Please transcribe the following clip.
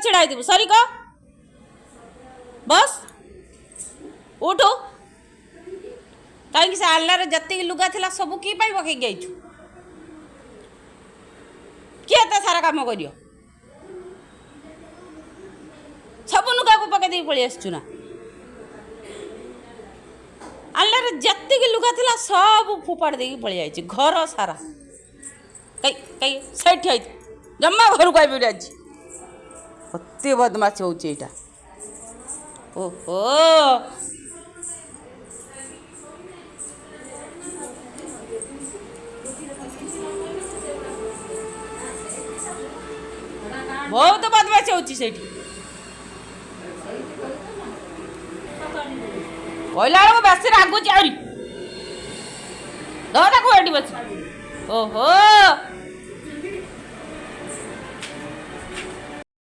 छिड़ा देबु सरी को बस उठो कहीं से आल्लार जति लुगा थिला सब की पाई पकई जाइछु किए तो सारा काम करियो सब लुगा को पकई दे पळी आसछु ना आल्लार जति लुगा थिला सब फोपाड़ दे पळी आइछि घर सारा कई कई सेठ आई जम्मा घर को आबि आज अति बदमाश होउछि एटा ओहो बहुत बदमाश होउछि सेठी कहला बेलू बेस रागुच आहरी दादा को बस ओहो